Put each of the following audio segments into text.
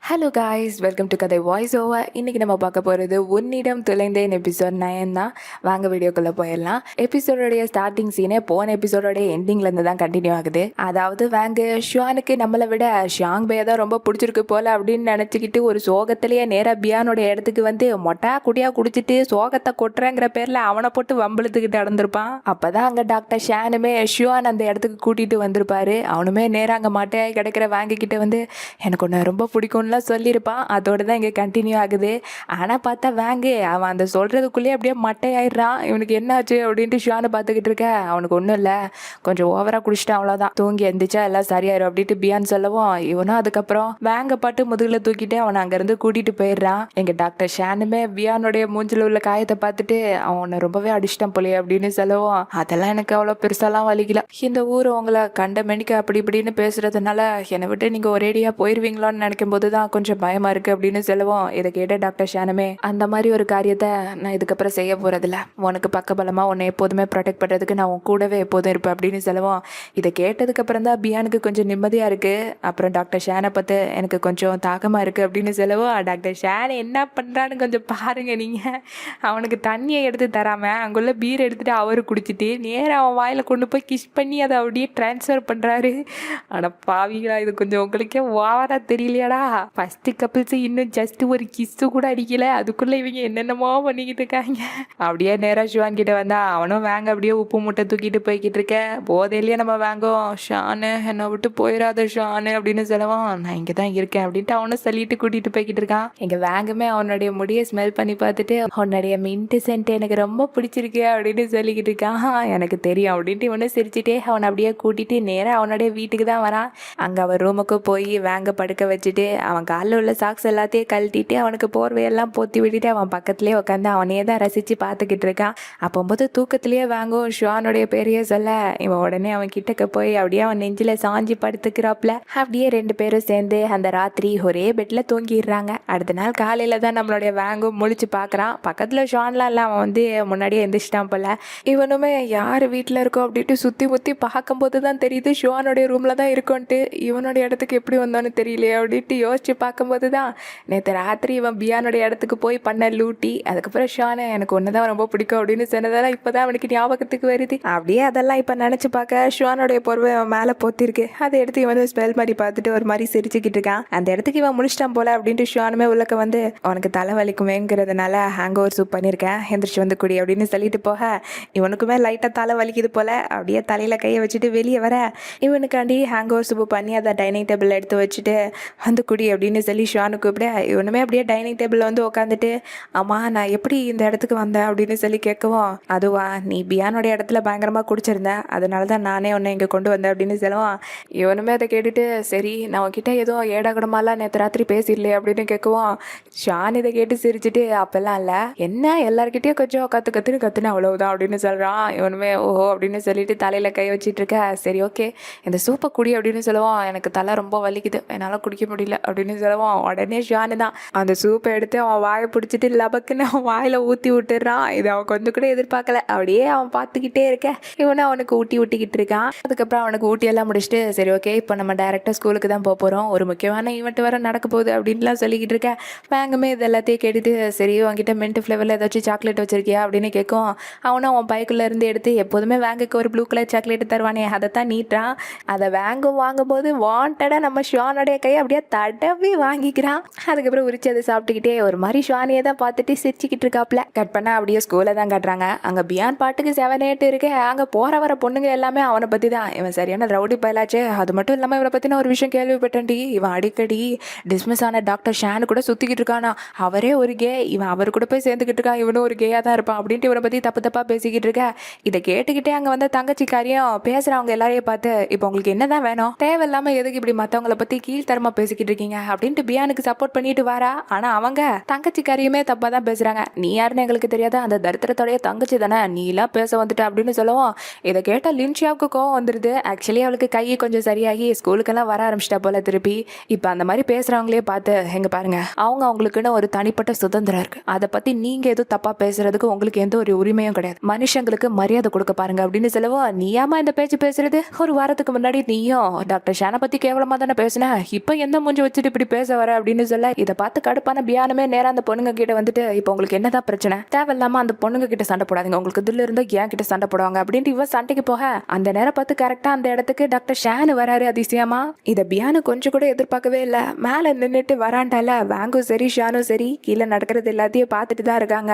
Hello guys, welcome to கதை voice over. இன்றைக்கி நம்ம பார்க்க போகிறது உன்னிடம் துளைந்தேன் எபிசோட் 9 தான். வாங்க வீடியோக்குள்ளே போயிடலாம். எபிசோடோடைய ஸ்டார்டிங் சீனே போன எபிசோடோடைய எண்டிங்லேருந்து தான் கண்டினியூ ஆகுது. அதாவது வாங்க ஷுவானுக்கு நம்மளை விட ஷியாங் பே தான் ரொம்ப பிடிச்சிருக்கு போல் அப்படின்னு நினச்சிக்கிட்டு ஒரு சோகத்திலேயே நேராக பியானோடைய இடத்துக்கு வந்து மொட்டா குடியாக குடிச்சிட்டு சோகத்தை கொட்டுறேங்கிற பேரில் அவனை போட்டு வம்பளுத்துக்கிட்டு நடந்திருப்பான். அப்போ தான் அங்கே டாக்டர் ஷானுமே ஷுவான் அந்த இடத்துக்கு கூட்டிகிட்டு வந்திருப்பாரு. அவனுமே நேராக அங்கே மாட்டையாக கிடைக்கிற வாங்கிக்கிட்டு வந்து எனக்கு ஒன்று ரொம்ப பிடிக்கும்ல சொல்லியிருப்பான். அதோடு தான் இங்கே கண்டினியூ ஆகுது. ஆனால் பார்த்தா வாங்கு அவன் அந்த சொல்கிறதுக்குள்ளேயே அப்படியே மட்டையாயிடுறான். இவனுக்கு என்ன ஆச்சு அப்படின்ட்டு ஷியானை பார்த்துக்கிட்டு இருக்க. அவனுக்கு ஒன்றும் இல்லை, கொஞ்சம் ஓவராக குடிச்சிட்டான், அவ்வளோதான், தூங்கி எந்திரிச்சா எல்லாம் சரியாயிரும் அப்படின்ட்டு பியான் சொல்லவும் இவனும் அதுக்கப்புறம் வேங்க பாட்டு முதுகில் தூக்கிட்டு அவனை அங்கேருந்து கூட்டிகிட்டு போயிடுறான். எங்கள் டாக்டர் ஷானுமே பியானுடைய மூஞ்சில் உள்ள காயத்தை பார்த்துட்டு அவனை ரொம்பவே அடிச்சிட்டான் போலே அப்படின்னு சொல்லவும் அதெல்லாம் எனக்கு அவ்வளோ பெருசாலாம் வலிக்கல. இந்த ஊர் உங்களை கண்ட மெனிக்க அப்படி இப்படின்னு பேசுறதுனால என்னை விட்டு நீங்கள் ஒரேடியாக போயிடுவீங்களான்னு நினைக்கும் போது தான் கொஞ்சம் பயமா இருக்கு அப்படின்னு சொல்லுவோம். இதை கேட்ட டாக்டர் ஷானுமே அந்த மாதிரி ஒரு காரியத்தை நான் இதுக்கப்புறம் செய்ய போறதில்ல, உனக்கு பக்கபலமா உன்னை எப்போதுமே ப்ரொடெக்ட் பண்றதுக்கு நான் உன் கூடவே எப்போதும் இருப்பேன் அப்படின்னு சொல்லுவோம். இதை கேட்டதுக்கு அப்புறம் தான் பியானுக்கு கொஞ்சம் நிம்மதியா இருக்கு. அப்புறம் டாக்டர் ஷானை பார்த்து எனக்கு கொஞ்சம் தாக்கமா இருக்கு அப்படின்னு சொல்லுவோம். டாக்டர் ஷான் என்ன பண்றான்னு கொஞ்சம் பாருங்க நீங்க. அவனுக்கு தண்ணியை எடுத்து தராம அங்குள்ள பீர் எடுத்துட்டு அவரு குடிச்சிட்டு நேரம் அவன் வாயில கொண்டு போய் கிஸ் பண்ணி அதை அப்படியே டிரான்ஸ்ஃபர் பண்றாரு. ஆனா பாவிகளா, இது கொஞ்சம் உங்களுக்கே ஓவரா தெரியலையாடா? ஃபஸ்ட்டு கப்பிள்ஸு இன்னும் ஜஸ்ட் ஒரு கிஸ்ஸு கூட அடிக்கலை, அதுக்குள்ளே இவங்க என்னென்னமோ பண்ணிக்கிட்டு இருக்காங்க. அப்படியே நேராக ஷுவான் கிட்ட வந்தா அவனும் வாங்க அப்படியே உப்பு மூட்டை தூக்கிட்டு போய்கிட்டு இருக்கேன். போதையிலேயே நம்ம வாங்கும் ஷானு என்னை விட்டு போயிடாத ஷானு அப்படின்னு சொல்லுவான். நான் இங்கே தான் இருக்கேன் அப்படின்ட்டு அவனும் சொல்லிட்டு கூட்டிகிட்டு போய்கிட்டு இருக்கான். எங்கள் வேங்கமே அவனுடைய முடியை ஸ்மெல் பண்ணி பார்த்துட்டு உன்னுடைய மின்ட்டு சென்ட் எனக்கு ரொம்ப பிடிச்சிருக்கு அப்படின்னு சொல்லிக்கிட்டு இருக்கான். எனக்கு தெரியும் அப்படின்ட்டு இவனும் சிரிச்சுட்டே அவனை அப்படியே கூட்டிகிட்டு நேராக அவனுடைய வீட்டுக்கு தான் வரான். அங்கே அவன் ரூமுக்கு போய் வேங்க படுக்க வச்சுட்டு அவன் காலில் உள்ள சாக்ஸ் எல்லாத்தையும் கழட்டிட்டு அவனுக்கு போர்வையெல்லாம் போத்தி விட்டுட்டு அவன் பக்கத்துலேயே உட்காந்து அவனையே தான் ரசித்து பார்த்துக்கிட்டு இருக்கான். அப்போம்போது தூக்கத்துலேயே வாங்கும் ஷுவானுடைய பேரையே சொல்ல இவன் உடனே அவன் கிட்டக்க போய் அப்படியே அவன் நெஞ்சில் சாஞ்சி படுத்துக்கிறாப்புல. அப்படியே ரெண்டு பேரும் சேர்ந்து அந்த ராத்திரி ஒரே பெட்டில் தூங்கிடுறாங்க. அடுத்த நாள் காலையில் தான் நம்மளுடைய வாங்கும் முழிச்சு பார்க்குறான். பக்கத்தில் ஷுவான்லாம் இல்லை, அவன் வந்து முன்னாடியே எந்திரிச்சிட்டான் போல. இவனுமே யார் வீட்டில் இருக்கோ அப்படின்ட்டு சுற்றி முற்றி பார்க்கும்போது தான் தெரியுது ஷுவானுடைய ரூமில் தான் இருக்கோன்ட்டு. இவனுடைய இடத்துக்கு எப்படி வந்தோன்னு தெரியலையே அப்படின்ட்டு யோசிச்சு பார்க்கும்போது தான் நேற்று ராத்திரி இவன் பியானுடைய இடத்துக்கு போய் பண்ண லூட்டி. அதுக்கப்புறம் ஷானு எனக்கு ஒன்று தான் ரொம்ப பிடிக்கும் அப்படின்னு சொன்னதெல்லாம் இப்போ தான் அவனுக்கு ஞாபகத்துக்கு வருது. அப்படியே அதெல்லாம் இப்போ நினச்சி பார்க்க ஷுவானுடைய பொருவை அவன் மேலே போத்திருக்கு. அதை எடுத்து இவன் ஸ்மெல் மாதிரி பார்த்துட்டு ஒரு மாதிரி சிரிச்சுக்கிட்டு இருக்கான். அந்த இடத்துக்கு இவன் முடிச்சிட்டான் போல அப்படின்ட்டு ஷுவானுமே உள்ளக்க வந்து அவனுக்கு தலை வலிக்குமேங்கிறதுனால ஹேங் ஓவர் சூப் பண்ணியிருக்கேன், எந்திரிச்சு வந்து குடி அப்படின்னு சொல்லிட்டு போக இவனுக்குமே லைட்டாக தலை வலிக்குது போல. அப்படியே தலையில் கையை வச்சுட்டு வெளியே வர இவனுக்காண்டி ஹேங் ஓவர் சூப் பண்ணி அதை டைனிங் டேபிள் எடுத்து வச்சுட்டு வந்து குடி அப்படின்னு சொல்லி ஷானு கூப்பிட இவனுமே அப்படியே டைனிங் டேபிளில் வந்து உட்காந்துட்டு அம்மா நான் எப்படி இந்த இடத்துக்கு வந்தேன் அப்படின்னு சொல்லி கேட்கவும் அதுவா நீ பியானோட இடத்துல பயங்கரமாக குடிச்சிருந்தேன், அதனால தான் நானே உன்னை இங்கே கொண்டு வந்தேன் அப்படின்னு சொல்லுவான். இவனுமே அதை கேட்டுட்டு சரி நான் உன்கிட்ட எதுவும் ஏடாகடமாலாம் நேற்று ராத்திரி பேசிடலையே அப்படின்னு கேட்குவோம். ஷான் இதை கேட்டு சிரிச்சுட்டு அப்பெல்லாம் இல்லை, என்ன எல்லாருக்கிட்டையும் கொஞ்சம் கற்றுன்னு அவ்வளவுதான் அப்படின்னு சொல்கிறான். இவனுமே ஓஹோ அப்படின்னு சொல்லிட்டு தலையில் கை வச்சிட்டு இருக்க. சரி ஓகே இந்த சூப்பை குடி அப்படின்னு சொல்லுவான். எனக்கு தலை ரொம்ப வலிக்குது, என்னால் குடிக்க முடியல அப்படின்னு சொல்லுவான். உடனே ஷானு தான் அந்த சூப்பை எடுத்து அவன் வாயை பிடிச்சிட்டு லபக்குன்னு அவன் வாயில் ஊற்றி விட்டுறான். இது அவன் கொஞ்சம் கூட எதிர்பார்க்கல. அப்படியே அவன் பார்த்துக்கிட்டே இருக்க இவனை அவனுக்கு ஊட்டிக்கிட்டு இருக்கான். அதுக்கப்புறம் அவனுக்கு ஊட்டியெல்லாம் முடிச்சுட்டு சரி ஓகே இப்போ நம்ம டேரெக்டாக ஸ்கூலுக்கு தான் போக போகிறோம், ஒரு முக்கியமான ஈவெண்ட் வர நடக்க போகுது அப்படின்லாம் சொல்லிக்கிட்டு இருக்கேன். வேங்கமே இது எல்லாத்தையும் கேட்டுட்டு சரி உங்ககிட்ட மின்ட் ஃப்ளேவரில் ஏதாச்சும் சாக்லேட் வச்சிருக்கியா அப்படின்னு கேட்கும். அவனும் அவன் பைக்குள்ளே இருந்து எடுத்து எப்போதுமே வேங்குக்கு ஒரு ப்ளூ கலர் சாக்லேட் தருவானே அதை தான் நீட்டான். அதை வாங்கும்போது வாண்டடாக நம்ம ஷானுடைய கை அப்படியே தடவி வாங்கிக்கிறான். அதுக்கப்புறம் உரிச்சு அதை சாப்பிட்டுக்கிட்டே ஒரு மாதிரி ஷானியை தான் பார்த்துட்டு சிரிச்சுக்கிட்டு இருக்காப்புல. கட் பண்ண அப்படியே ஸ்கூலில் தான் காட்டுறாங்க. அங்கே பியான் பாட்டுக்கு 7-8 இருக்கு. அங்கே போகிற வர பொண்ணுங்க எல்லாமே அவனை பற்றி தான். இவன் சரியான ரவுடி பயலாச்சு. அது மட்டும் இல்லாமல் இவனை பற்றி நான் ஒரு விஷயம் கேள்விப்பட்டேன்டி, இவன் அடிக்கடி டிஸ்மிஸ் ஆன டாக்டர் ஷானு கூட சுற்றிக்கிட்டு இருக்கானா, அவரே ஒரு கே, இவன் அவர் கூட போய் சேர்ந்துக்கிட்டு இருக்கான், இவனும் ஒரு கேயாக தான் இருப்பான் அப்படின்ட்டு இவனை பற்றி தப்பாக பேசிக்கிட்டு இருக்க. இதை கேட்டுக்கிட்டே அங்கே வந்து தங்கச்சிக்காரியும் பேசுகிறவங்க எல்லாரையும் பார்த்து இப்போ உங்களுக்கு என்ன தான் வேணும், தேவையில்லாமல் எதுக்கு இப்படி மற்றவங்களை பற்றி கீழ்த்தரமாக பேசிக்கிட்டு இருக்கீங்க அப்படின்ட்டு பியானுக்கு சப்போர்ட் பண்ணிட்டு வாரா. ஆனால் அவங்க தங்கச்சிக்காரியுமே தப்பாக தான் பேசுகிறாங்க. நீ யாருன்னு எங்களுக்கு தெரியாத, அந்த தரித்திரத்தோடைய தங்கச்சி தானே, நீலாம் பேச வந்துட்ட அப்படின்னு சொல்லுவோம். இதை கேட்டால் லின்ஷியாவுக்கு கோவம் வந்துடுது. ஆக்சுவலி அவளுக்கு கை கொஞ்சம் சரியாகி ஸ்கூலுக்கெல்லாம் வர ஆரம்பிச்சிட்டா போல திருப்பி. இப்போ அந்த மாதிரி பேசுகிறவங்களே பார்த்து எங்க பாருங்க அவங்களுக்குன்னு ஒரு தனிப்பட்ட சுதந்திரம் இருக்கு, அதை பற்றி நீங்கள் எதுவும் தப்பாக பேசுறதுக்கு உங்களுக்கு எந்த ஒரு உரிமையும் கிடையாது, மனுஷங்களுக்கு மரியாதை கொடுக்க பாருங்க அப்படின்னு சொல்லுவோம். நீயாமா இந்த பேச்சு பேசுறது, ஒரு வாரத்துக்கு முன்னாடி நீயும் டாக்டர் ஷானை பற்றி கேவலமாக தானே பேசுன, இப்போ எந்த மூஞ்சி வச்சுட்டு இப்படி பேச வர அப்படின்னு சொல்ல இதை பார்த்து கடுப்பான பியானுமே நேரா அந்த பொண்ணுங்க கிட்ட வந்துட்டு இப்போ உங்களுக்கு என்னதான் பிரச்சனை, தேவையில்லாம அந்த பொண்ணுங்க கிட்ட சண்டை போடாதீங்க, உங்களுக்கு இதுல இருந்தா ஏன் கிட்ட சண்டை போடுவாங்க அப்படின்ட்டு இவன் சண்டைக்கு போக அந்த நேரம் பார்த்து கரெக்டா அந்த இடத்துக்கு டாக்டர் ஷான் வராரு அதிசயமா. இதை பியானு கொஞ்சம் கூட எதிர்பார்க்கவே இல்லை. மேல நின்றுட்டு வராண்டால வாங்கும் சரி ஷானும் சரி கீழே நடக்கிறது எல்லாத்தையும் பார்த்துட்டு தான் இருக்காங்க.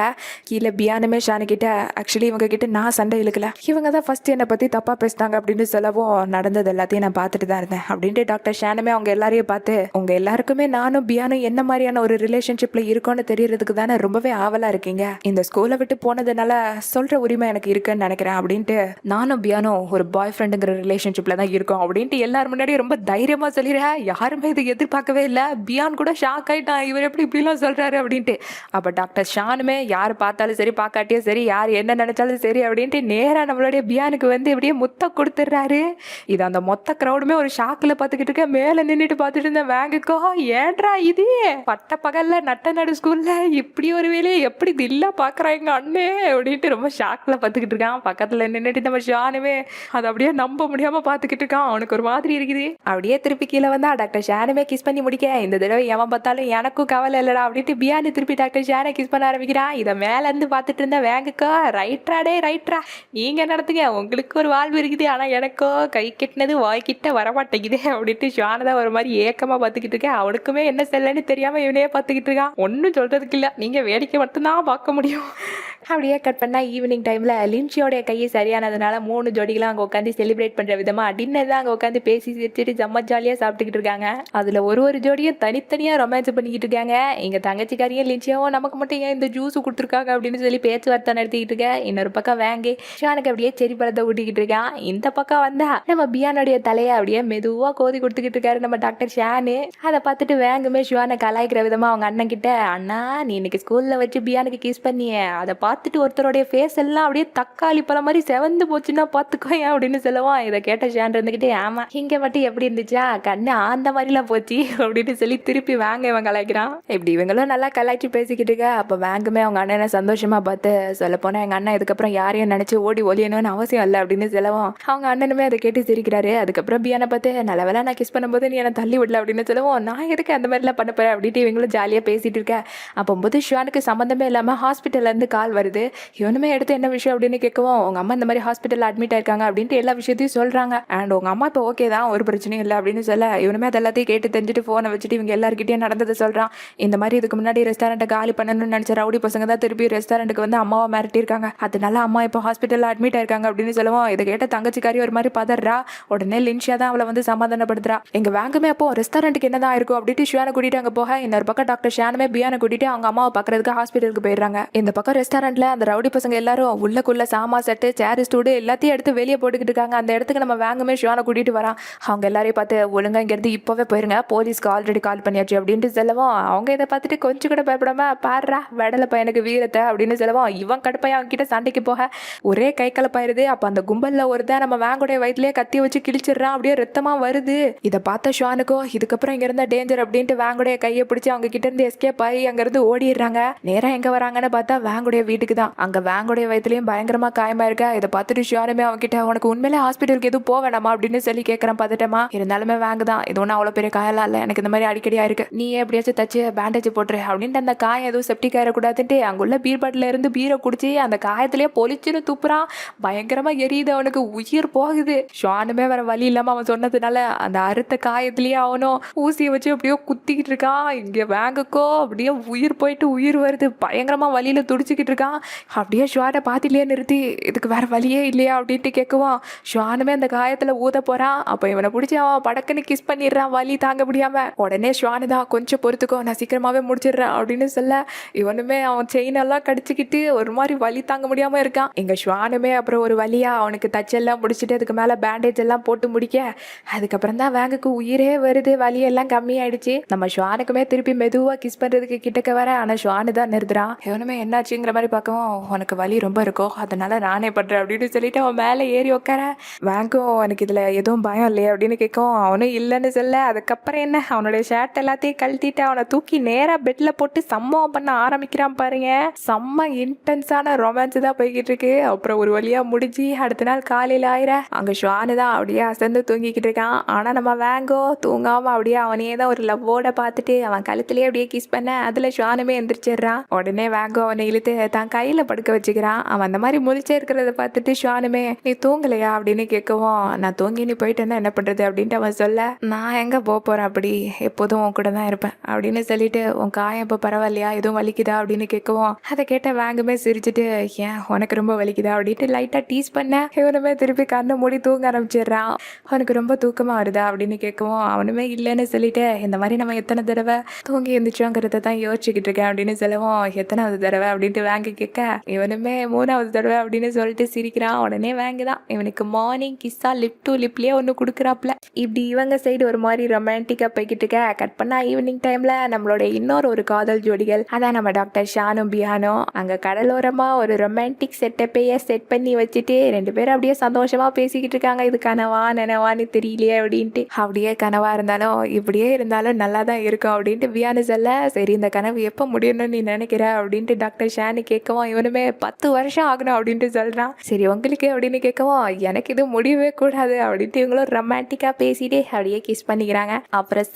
கீழே பியானுமே ஷானு கிட்ட ஆக்சுவலி இவங்க கிட்ட நான் சண்டை இழுக்கல, இவங்க தான் ஃபர்ஸ்ட் என்னை பத்தி தப்பா பேசிட்டாங்க அப்படின்னு சொல்லவும் நடந்தது எல்லாத்தையும் நான் பார்த்துட்டு தான் இருந்தேன் அப்படின்ட்டு டாக்டர் ஷானுமே அவங்க எல்லாரையும் பார்த்து உங்க எல்லாருக்குமே நானும் பியானும் என்ன மாதிரியான ஒரு ரிலேஷன்ஷிப்ல இருக்கோன்னு தெரியறதுக்கு தானே ரொம்பவே ஆவலா இருக்கீங்க, இந்த ஸ்கூலை விட்டு போனதுனால சொல்ற உரிமை எனக்கு இருக்குன்னு நினைக்கிறேன் அப்படின்ட்டு நானும் பியானும் ஒரு பாய் ஃப்ரெண்டுங்கிற ரிலேஷன்ஷிப்ல தான் இருக்கோம் அப்படின்ட்டு எல்லாரும் முன்னாடி ரொம்ப தைரியமா சொல்லிடுறேன். யாருமே இதை எதிர்பார்க்கவே இல்லை. பியான் கூட ஷாக் ஆயிட்டான், இவர் எப்படி இப்படிலாம் சொல்றாரு அப்படின்ட்டு. அப்ப டாக்டர் ஷானுமே யார் பார்த்தாலும் சரி பார்க்காட்டியும் சரி யார் என்ன நினைச்சாலும் சரி அப்படின்ட்டு நேரா நம்மளுடைய பியானுக்கு வந்து இப்படியே முத்த கொடுத்துட்றாரு. இது அந்த மொத்த க்ரௌடுமே ஒரு ஷாக்கில் பார்த்துக்கிட்டு இருக்க. மேலே நின்றுட்டு பார்த்துட்டு இருந்த வேங்குக்கோ ஏன்றா இது பட்ட பகல்ல நட்ட நடு ஸ்கூல்ல இப்படி ஒரு வேலையை எப்படி தில்லா பார்க்குறாங்க அண்ணே அப்படின்ட்டு ரொம்ப ஷாக்கில் பார்த்துக்கிட்டு இருக்கான். பக்கத்தில் நின்றுட்டு நம்ம ஷானுமே அதை அப்படியே நம்ப முடியாமல் பார்த்துக்கிட்டு இருக்கான். அவனுக்கு ஒரு மாதிரி இருக்குது. அப்படியே திருப்பி கீழே வந்தா டாக்டர் ஷானுமே கிஸ் பண்ணி முடிக்க இந்த தடவை எவன் பார்த்தாலும் எனக்கும் கவலை இல்லைடா அப்படின்ட்டு பியானு திருப்பி டாக்டர் ஷானை கிஸ் பண்ண ஆரம்பிக்கிறான். இதை மேலேருந்து பார்த்துட்டு இருந்த வேங்குக்கோ ரைட்ராடே ரைட்ரா நீங்கள் நடத்துங்க, உங்களுக்கு ஒரு வாழ்வு இருக்குது, ஆனால் எனக்கோ கை கெட்டினது வாய்க்கிட்ட வரமாட்டேங்குது அப்படின்ட்டு ஷானை ஒரு மாதிரி ஏக்கமாக பார்த்துக்கிட்டு இருக்கேன். அவனுக்குமே என்ன செல்லன்னு தெரியாமல் இவனே பார்த்துக்கிட்டு இருக்கான். ஒன்றும் சொல்கிறதுக்கு இல்லை, நீங்கள் வேடிக்கை மட்டும்தான் பார்க்க முடியும். அப்படியே கட் பண்ணால் ஈவினிங் டைமில் லின்ச்சியோடைய கையை சரியானதுனால 3 ஜோடிகளும் அங்கே உட்காந்து செலிப்ரேட் பண்ணுற விதமாக டின்னர் தான் அங்கே உட்காந்து பேசி சிரிச்சுட்டு செம்ம ஜாலியாக சாப்பிட்டுக்கிட்டு இருக்காங்க. அதில் ஒரு ஜோடியும் தனித்தனியாக ரொமான்ஸ் பண்ணிக்கிட்டு இருக்காங்க. எங்கள் தங்கச்சிக்காரியும் லின்ச்சியாவும் நமக்கு மட்டும் ஏன் இந்த ஜூஸ் கொடுத்துருக்காங்க அப்படின்னு சொல்லி பேச்சுவார்த்தை நடத்திக்கிட்டு இருக்கேன். இன்னொரு பக்கம் வேங்கி ஷானுக்கு அப்படியே செரி பழத்தை ஊட்டிக்கிட்டு இருக்கான். இந்த பக்கம் வந்தா நம்ம பியானுடைய தலையை அப்படியே மெதுவாக கோதி கொடுத்துக்கிட்டு இருக்காரு நம்ம டாக்டர் ஷானு. அதை பார்த்துட்டு வேங்குமே ஷானை கலாய்க்கிற விதமாக அவங்க அண்ணன் கிட்ட அண்ணா நீ இன்னைக்கு ஸ்கூலில் வச்சு பியானுக்கு கிஸ் பண்ணிய அதை பார்த்துட்டு ஒருத்தருடைய ஃபேஸ் எல்லாம் அப்படியே தக்காளி பழம் மாதிரி செவந்து போச்சுன்னா பார்த்துக்கோ அப்படின்னு சொல்லுவான். இதை கேட்ட ஷான் இருந்துக்கிட்டே ஆமா இங்கே மட்டும் எப்படி இருந்துச்சா கண்ணு அந்த மாதிரிலாம் போச்சு அப்படின்னு சொல்லி திருப்பி வேங்க இவன் கலாய்க்கிறான். இப்படி இவங்களும் நல்லா கலாய்ச்சி பேசிக்கிட்டு இருக்க. அப்போ வேங்குமே அவங்க அண்ணனை சந்தோஷமா பார்த்து சொல்ல போனால் எங்கள் அண்ணன் இதுக்கப்புறம் யாரையும் நினச்சி ஓடி ஒலியணும்னு அவசியம் இல்லை அப்படின்னு சொல்லவும் அவங்க அண்ணனுமே அதை கேட்டு சிரிக்கிறாரு. அதுக்கப்புறம் பியானை பார்த்து நல்ல வேலை நான் கிஸ் பண்ணும்போது நீ என்னை தள்ளி விடல அப்படின்னு சொல்லுவோம். நான் எதுக்கு அந்த மாதிரிலாம் பண்ண போகிறேன் அப்படின்ட்டு இவங்களும் ஜாலியாக பேசிட்டு இருக்கேன். அப்போது ஷானுக்கு சம்மந்தமே இல்லாமல் ஹாஸ்பிட்டல்லேருந்து கால் வருது. இவனுமே எடுத்து என்ன விஷயம் அப்படின்னு கேட்கவும் உங்க அம்மா இந்த மாதிரி ஹாஸ்பிட்டல் அட்மிட் ஆயிருக்காங்க அப்படின்ட்டு எல்லா விஷயத்தையும் சொல்றாங்க. அண்ட் உங்க அம்மா இப்போ ஓகே தான், ஒரு பிரச்சனையும் இல்லை அப்படின்னு சொல்ல இவனுமே அது எல்லாத்தையும் கேட்டு தெரிஞ்சுட்டு ஃபோனை வச்சுட்டு இவங்க எல்லாருக்கிட்டையும் நடந்ததை சொல்றான். இந்த மாதிரி இதுக்கு முன்னாடி ரெஸ்டாரண்ட்டை காலி பண்ணணும்னு நினைச்ச ரவுடி பசங்க தான் திருப்பி ரெஸ்டாரண்ட்டுக்கு வந்து அம்மாவை மிரட்டியிருக்காங்க, அதனால அம்மா இப்போ ஹாஸ்பிட்டலில் அட்மிட் ஆயிருக்காங்க அப்படின்னு சொல்லுவோம். இதை கேட்ட தங்கச்சிக்காரி ஒரு மாதிரி பதறா. உடனே லின்ஷியா தான் அவளை வந்து சமாதானப்படுத்துறா. எங்க வேங்குமே அப்போ ரெஸ்டாரண்ட்டுக்கு என்னதான் இருக்கும் அப்படின்ட்டு ஷியானை கூட்டிட்டு அங்கே போக இன்னொரு பக்கம் டாக்டர் ஷானுமே பியானை கூட்டிட்டு அவங்க அம்மாவை பார்க்கறதுக்கு ஹாஸ்பிட்டலுக்கு போயிடுறாங்க. இந்த பக்கம் ரெஸ்டாரண்ட்ல அந்த ரவுடி பசங்க எல்லாரும் உள்ளக்குள்ள சாமா செட்டு சேர் ஸ்டூடு எல்லாத்தையும் எடுத்து வெளியே போட்டுக்கிட்டு இருக்காங்க. அந்த இடத்துக்கு நம்ம வேங்குமே ஷியானை கூட்டிட்டு வரான். அவங்க எல்லாரையும் பார்த்து ஒழுங்கா இங்கிருந்து இப்பவே போயிருங்க, போலீஸ்க்கு ஆல்ரெடி கால் பண்ணியாச்சு அப்படின்ட்டு சொல்லவும் அவங்க இதை பார்த்துட்டு கொஞ்சம் கூட பயப்படாம பாடுறா வெடலை பையனுக்கு வீரத்தை அப்படின்னு சொல்லவும் இவன் கடுப்பையா அவங்க கிட்ட சண்டைக்கு போக ஒரே கை கலப்பாயிருது. அப்ப அந்த கும்பல்ல ஒருத்தன் நம்ம வேங்குடைய வயிற்றுலயே கத்தி வச்சு கிழிச்சிடுறான், அப்படியே ரத்தமா வருது. இதை பார்த்த ஷானுக்கோ இதுக்கப்புறம் இங்க இருந்தா டேஞ்சர் அப்படின்ட்டு வேங்குடைய கையை பிடிச்சி அவங்க கிட்ட இருந்து எஸ்கேப் ஆகி அங்க இருந்து ஓடிடுறாங்க. நேரம் எங்க வராங்கன்னு பார்த்தா வேங்குடைய வீட்டுக்கு தான். அங்க வேங்குடைய வயிற்றுலயும் பயங்கரமா காயமா இருக்கா. இதை பார்த்துட்டு ஷியானுமே அவன்கிட்ட உனக்கு உண்மையிலே ஹாஸ்பிட்டலுக்கு எதுவும் போக வேணாமா அப்படின்னு சொல்லி கேட்கறான். பார்த்துட்டமா இருந்தாலுமே வாங்குதான் இது ஒன்றும் அவ்வளோ பெரிய காயெல்லாம் இல்லை, எனக்கு இந்த மாதிரி அடிக்கடியா இருக்கு, நீ எப்படியாச்சும் தச்சு பேண்டேஜ் போட்டுரு அப்படின்ட்டு அந்த காயம் எதுவும் செப்டிக் ஆயிடக்கூடாதுன்ட்டு அங்குள்ள பீர் பாட்டில இருந்து பீரை குடிச்சு அந்த காயத்திலேயே பொலிச்சுன்னு துப்புறான். பயங்கரமா எரியுது, அவனுக்கு உயிர் போகுது. ஷானுமே வேற வழி இல்லாம அவன் சொன்னதுனால அந்த அறுத்த காயத்திலேயே அவனும் ஊசியை வச்சு அப்படியே குத்திக்கிட்டு இருக்கான். இங்க வேங்குக்கோ அப்படியே உயிர் போயிட்டு உயிர் வருது, பயங்கரமா வழியில துடிச்சுக்கிட்டு இருக்கான். அப்படியே ஷானை பாத்திலேயே நிறுத்தி இதுக்கு வேற வழியே இல்லையா அப்படின்ட்டு கேட்குவான். ஷானுமே அந்த காயத்துல ஊத போறான். அப்ப இவனை பிடிச்சி அவன் படக்குன்னு கிஸ் பண்ணிடுறான் வலி தாங்க முடியாம. உடனே ஷானு தான் கொஞ்சம் பொறுத்துக்கோ நான் சீக்கிரமாவே முடிச்சிடுறேன் அப்படின்னு சொல்ல இவனுமே அவன் செயின் எல்லாம் கடிச்சுக்கிட்டு ஒரு மாதிரி வலி தாங்க முடியாம இருக்கான். எங்க ஷானுமே அப்புறம் ஒரு வழியா அவனுக்கு தச்செல்லாம் முடிச்சுட்டு அதுக்கு மேல பேண்டேஜ் எல்லாம் போட்டு முடிக்க அதுக்கப்புறம் தான் வேங்குக்கு உயிரே வருது, வலியெல்லாம் கம்மியாயிடுச்சு. நம்ம ஷானுக்குமே திருப்பி மெதுவா கிஸ் பண்றதுக்கு கிட்டக்க வர ஆனா ஷானு தான் நிறுத்துறான். இவனுமே என்னாச்சுங்கிற மாதிரி பார்க்கவும் உனக்கு வலி ரொம்ப இருக்கும் அதனால நானே பண்றேன் அப்படின்னு சொல்லிட்டு அவன் மேலே ஏறி உட்கார வேங்கும் எனக்கு இதுல எதுவும் பயம் இல்லையே அப்படின்னு கேட்கும். அவனும் இல்லைன்னு சொல்ல அதுக்கப்புறம் என்ன அவனுடைய ஷர்ட் எல்லாத்தையும் கழட்டிட்டு அவனை தூக்கி நேரா பெட்ல போட்டு சம்பவம் பண்ண ஆரம்பிக்கிறான் பாருங்க. செம்ம இன்டென்ஸான ரொமான்ஸ் தான் போய்கிட்டு இருக்கு. அப்புறம் ஒரு வழியா முடிஞ்சு அடுத்த நாள் காலையில ஆயிர அங்க ஷானு தான் அப்படியே அசந்து தூங்கிக்கிட்டு இருக்கான். ஆனா நம்ம வேங்கோ தூங்காம அப்படியே அவனையே அவனையே தான் ஒரு லவ்வோட பார்த்துட்டு அவன் கழுத்துலேயே அப்படியே கிஸ் பண்ண அதில் ஷானுமே எந்திரிச்சிடுறான். உடனே வாங்கோ அவனை இழுத்து தான் கையில் படுக்க வச்சுக்கிறான். அவன் அந்த மாதிரி முழிச்சே இருக்கிறத பார்த்துட்டு ஷானுமே நீ தூங்கலையா அப்படின்னு கேட்கவும் நான் தூங்கி நீ போயிட்டேன்னா என்ன பண்ணுறது அப்படின்ட்டு அவன் சொல்ல நான் எங்கே போகிறேன் அப்படி எப்போதும் உன் கூட தான் இருப்பேன் அப்படின்னு சொல்லிட்டு உன் காயம் இப்போ பரவாயில்லையா எதுவும் வலிக்குதா அப்படின்னு கேட்கவும் அதை கேட்ட வாங்குமே சிரிச்சுட்டு ஏன் உனக்கு ரொம்ப வலிக்குதா அப்படின்ட்டு லைட்டாக டீஸ் பண்ண இவனுமே திருப்பி கண்ணை மூடி தூங்க ஆரம்பிச்சிடுறான். அவனுக்கு ரொம்ப தூக்கமாக வருதா அப்படின்னு கேட்கவும் அவனுமே இல்லைன்னு சொல்லிட்டு இந்த மாதிரி நம்ம எத்தனை தடவை தூங்கி இருந்துச்சோங்கிறத தான் யோசிச்சுக்கிட்டு இருக்கேன் அப்படின்னு சொல்லவும் எத்தனாவது தடவை அப்படின்ட்டு வாங்கி கேட்க இவனுமே 3வது தடவை அப்படின்னு சொல்லிட்டு சிரிக்கிறான். உடனே வாங்குதான் இவனுக்கு மார்னிங் கிஸ்ஸா லிப் டு லிப்லேயே ஒன்று கொடுக்குறாப்புல. இப்படி இவங்க சைடு ஒரு மாதிரி ரொமான்டிக்காக போய்கிட்டு இருக்க கட் பண்ணால் ஈவினிங் டைமில் நம்மளோட இன்னொரு காதல் ஜோடிகள் அதான் நம்ம டாக்டர் ஷானும் பியானும் அங்கே கடலோரமாக ஒரு ரொமான்டிக் செட்டப்பையே செட் பண்ணி வச்சுட்டு 2 பேரும் அப்படியே சந்தோஷமாக பேசிக்கிட்டு இருக்காங்க. இது கனவா நினைவான்னு தெரியலையே அப்படின்ட்டு. அப்படியே கனவாக இருந்தாலும் இப்படியே இருந்தாலும் நல்லா தான் இருக்கும் அப்படின்ட்டு பியானு சொல்ல சரி இந்த கனவு எப்போ முடியணும்னு நீ நினைக்கிற அப்படின்ட்டு டாக்டர் ஷானு கேட்கவும் இவனுமே 10 வருஷம் ஆகணும் அப்படின்ட்டு சொல்கிறான். சரி உங்களுக்கு அப்படின்னு கேட்கவும் எனக்கு இது முடியவே கூடாது அப்படின்ட்டு இவங்களும் ரொமான்டிக்காக பேசிட்டு அப்படியே கிஸ் பண்ணிக்கிறாங்க. அப்புறம்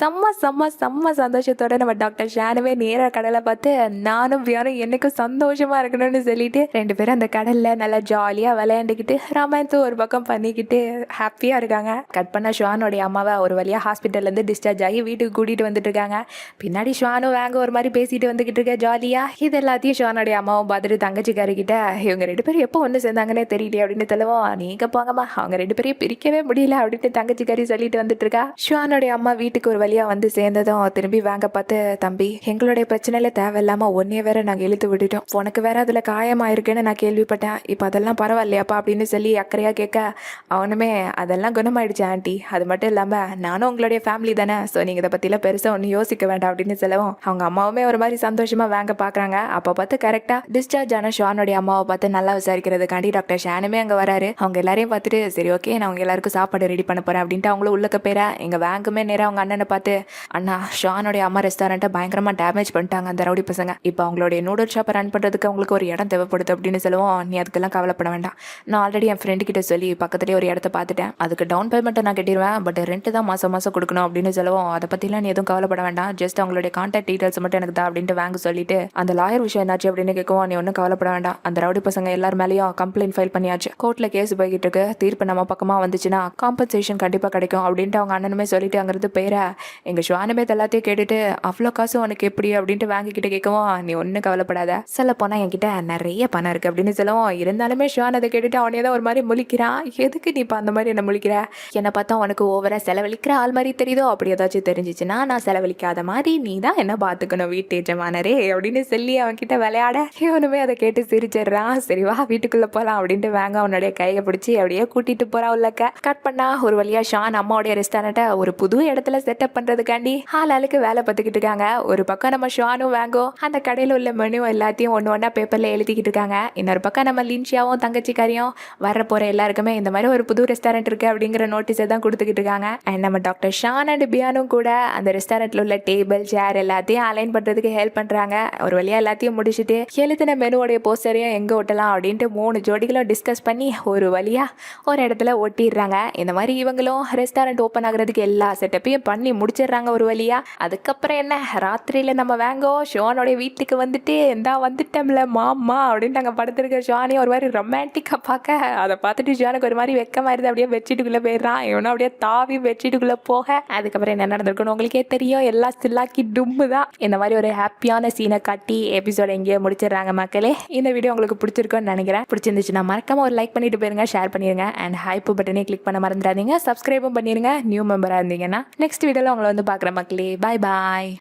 செம்ம சந்தோஷத்தோட நம்ம டாக்டர் ஷானுமே நேராக கடலை பார்த்து நானும் பியானும் என்னைக்கும் சந்தோஷமா இருக்கணும்னு சொல்லிட்டு 2 பேரும் அந்த கடல்ல நல்லா ஜாலியா விளையாண்டுக்கிட்டு ரொமான்ஸும் ஒரு பக்கம் பண்ணிக்கிட்டு ஹாப்பியா இருக்காங்க. கட் பண்ண ஷானோடைய அம்மாவை ஒரு வழியா ஹாஸ்பிட்டல்ல இருந்து டிஸ்சார்ஜ் ஆகி வீட்டுக்கு கூட்டிட்டு வந்துட்டு இருக்காங்க. பின்னாடி ஷானும் வாங்க ஒரு மாதிரி பேசிட்டு வந்துகிட்டு இருக்க ஜாலியா. இது எல்லாத்தையும் ஷானோடைய அம்மாவும் பார்த்துட்டு தங்கச்சிக்காரிக்கிட்ட இவங்க 2 பேரும் எப்போ ஒன்று சேர்ந்தாங்கன்னே தெரியலையே அப்படின்னு சொல்லுவோம். நீங்க போங்கம்மா அவங்க 2 பேரையும் பிரிக்கவே முடியல அப்படின்ட்டு தங்கச்சிக்காரி சொல்லிட்டு வந்துட்டு இருக்கா. ஷானோடைய அம்மா வீட்டுக்கு ஒரு வழியா வந்து சேர்ந்ததும் திரும்பி வாங்க பார்த்து தம்பி எங்களுடைய பிரச்சனையில தேவையில்லாம ஒன்னே வேற நாங்கள் இழுத்து விட்டுட்டோம். உனக்கு வேற அதுல காயமாயிருக்குன்னு நான் கேள்விப்பட்டேன். இப்போ அதெல்லாம் பரவாயில்லையாப்பா அப்படின்னு சொல்லி அக்கறையா கேட்க அவனுமே அதெல்லாம் குணமாயிடுச்சு ஆண்டி. அது மட்டும் இல்லாம நானும் உங்களுடைய ஃபேமிலி தானே, ஸோ நீங்க இதை பத்திலாம் பெருசா ஒன்றும் யோசிக்க வேண்டாம் அப்படின்னு சொல்லவும் அவங்க அம்மாவுமே ஒரு மாதிரி சந்தோஷமா வாங்க பாக்குறாங்க. அப்போ பார்த்து கரெக்டா டிஸ்சார்ஜ் ஆன ஷானுடைய அம்மாவை பார்த்து நல்லா விசாரிக்கிறதுக்காண்டி டாக்டர் ஷானுமே அங்க வராரு. அவங்க எல்லாரையும் பார்த்துட்டு சரி ஓகே நான் அவங்க எல்லாருக்கும் சாப்பாடு ரெடி பண்ண போறேன் அப்படின்ட்டு அவங்களும் உள்ளக்க பேர எங்க வாங்குமே நேரம் அவங்க அண்ணனை பார்த்து அண்ணா ஷானுடைய அம்மா ரெஸ்டாரண்ட்டை பயங்கரமா டேமேஜ் பண்ணிட்டாங்க அந்த ரவுடி பசங்க. இப்போ அவங்களுடைய நூடுல் ஷாப்பை ரன் பண்ணுறதுக்கு அவங்களுக்கு ஒரு இடம் தேவைப்படுது அப்படின்னு சொல்லுவோம். நீ அதுக்கெல்லாம் கவலைப்பட வேண்டாம், நான் ஆல்ரெடி என் ஃப்ரெண்டு கிட்ட சொல்லி பக்கத்துலேயே ஒரு இடத்த பார்த்துட்டேன். அதுக்கு டவுன் பேமெண்ட்டை நான் கட்டிடுவேன், பட் ரெண்ட் தான் மாதம் கொடுக்கணும் அப்படின்னு சொல்லுவோம். அதை பற்றிலாம் நீ எதுவும் கவலைப்பட வேண்டாம், ஜஸ்ட் அவங்களுடைய கான்டாக்ட் டீட்டெயில்ஸ் மட்டும் எனக்கு தான் அப்படின்ட்டு வாங்க சொல்லிட்டு அந்த லாயர் விஷயம் என்னாச்சு அப்படின்னு கேட்கவும் நீ ஒன்றும் கவலைப்பட வேண்டாம், அந்த ரவுடி பசங்க எல்லார் மேலேயும் கம்ப்ளைண்ட் ஃபைல் பண்ணியாச்சு, கோர்ட்டில் கேஸ் போய்கிட்டு இருக்கு, தீர்ப்பு நம்ம பக்கமாக வந்துச்சுன்னா காம்பன்சேஷன் கண்டிப்பாக கிடைக்கும் அப்படின்ட்டு அவங்க அண்ணனுமே சொல்லிட்டு அங்கிருந்து பேர எங்கள் ஷுவானுமே எல்லாத்தையும் கேட்டுட்டு அவ்வளோ காசு உனக்கு எப்படி அப்படின்ட்டு வாங்கிக்கிட்டு கேட்கவும் நீ ஒன்றும் கவலைப்படாத, சொல்ல போனால் என்கிட்ட நிறைய பணம் இருக்குது அப்படின்னு சொல்லுவோம். இருந்தாலுமே ஷான் அதை கேட்டுட்டு அவனே தான் ஒரு மாதிரி முழிக்கிறான். எதுக்கு நீ இப்போ அந்த மாதிரி என்ன முழிக்கிற, என்னை பார்த்தா உனக்கு ஓவராக செலவழிக்கிற ஆள் மாதிரி தெரியுதோ, அப்படி ஏதாச்சும் தெரிஞ்சிச்சுன்னா நான் செலவழிக்காத மாதிரி நீ தான் என்ன பார்த்துக்கணும் வீட்டு எஜமானரே அப்படின்னு சொல்லி அவன்கிட்ட விளையாட இவனுமே அதை கேட்டு சிரிச்சிடுறான். சரி வா வீட்டுக்குள்ளே போகலாம் அப்படின்ட்டு வாங்க அவனுடைய கையை பிடிச்சி அப்படியே கூட்டிகிட்டு போகிறா உள்ளக்க. கட் பண்ணா ஒரு வழியாக ஷான் அம்மாவுடைய ரெஸ்டாரண்ட்டை ஒரு புது இடத்துல செட்டப் பண்ணுறதுக்காண்டி ஆளுக்கு வேலை பார்த்துக்கிட்டு இருக்காங்க. ஒரு பக்கம் நம்ம ஷானும் வாங்கோ அந்த கடையில் உள்ள மெனு எல்லாத்தையும் ஒன்று பேப்பரில் எழுதிக்கிட்டு இருக்காங்க. இன்னொரு பக்கம் நம்ம லின்ஷியாவும் தங்கச்சிக்காரியும் வர போகிற எல்லாருக்குமே இந்த மாதிரி ஒரு புது ரெஸ்டாரண்ட் இருக்குது அப்படிங்கிற நோட்டீஸை தான் கொடுத்துக்கிட்டு இருக்காங்க. அண்ட் நம்ம டாக்டர் ஷான் அண்ட் பியானும் கூட அந்த ரெஸ்டாரண்ட்டில் உள்ள டேபிள் சேர் எல்லாத்தையும் அலைன் பண்ணுறதுக்கு ஹெல்ப் பண்ணுறாங்க. ஒரு வழியாக எல்லாத்தையும் முடிச்சுட்டு எழுதின மெனுவோடைய போஸ்டரையும் எங்கே ஒட்டலாம் அப்படின்ட்டு 3 ஜோடிகளும் டிஸ்கஸ் பண்ணி ஒரு வழியாக ஒரு இடத்துல ஒட்டிடுறாங்க. இந்த மாதிரி இவங்களும் ரெஸ்டாரண்ட் ஓப்பன் ஆகுறதுக்கு எல்லா செட்டப்பையும் பண்ணி முடிச்சிடுறாங்க ஒரு வழியாக. அதுக்கப்புறம் என்ன ராத்திரியில் நம்ம வாங்கோ ஷோனோடைய வீட்டுக்கு வந்துட்டு வந்துட்டோம்ல மாமா அப்படின்னு நாங்கள் படுத்துருக்க ஷானே ஒரு மாதிரி ரொமான்டிக்காக பார்க்க அதை பார்த்துட்டு ஷானுக்கு ஒரு மாதிரி வெக்கமாயிருது. அப்படியே பெட்ஷீட்டுக்குள்ளே போயிடுறான். இவனும் அப்படியே தாவி பெட்ஷீட்டுக்குள்ளே போக அதுக்கப்புறம் என்ன நடந்திருக்குன்னு உங்களுக்கே தெரியும். எல்லாம் சில்லாக்கி டும்மு தான். இந்த மாதிரி ஒரு ஹாப்பியான சீனை காட்டி எபிசோட எங்கேயோ முடிச்சிடுறாங்க மக்களே. இந்த வீடியோ உங்களுக்கு பிடிச்சிருக்குன்னு நினைக்கிறேன். பிடிச்சிருந்துச்சுன்னா மறக்காம ஒரு லைக் பண்ணிட்டு போயிருங்க, ஷேர் பண்ணிடுங்க, அண்ட் ஹைப் பட்டனே கிளிக் பண்ண மறந்துடாதீங்க, சப்ஸ்கிரைபும் பண்ணிடுங்க நியூ மெம்பராக இருந்தீங்கன்னா. நெக்ஸ்ட் வீடியோவில் உங்களை வந்து பார்க்குற மக்களே. பாய் பாய்.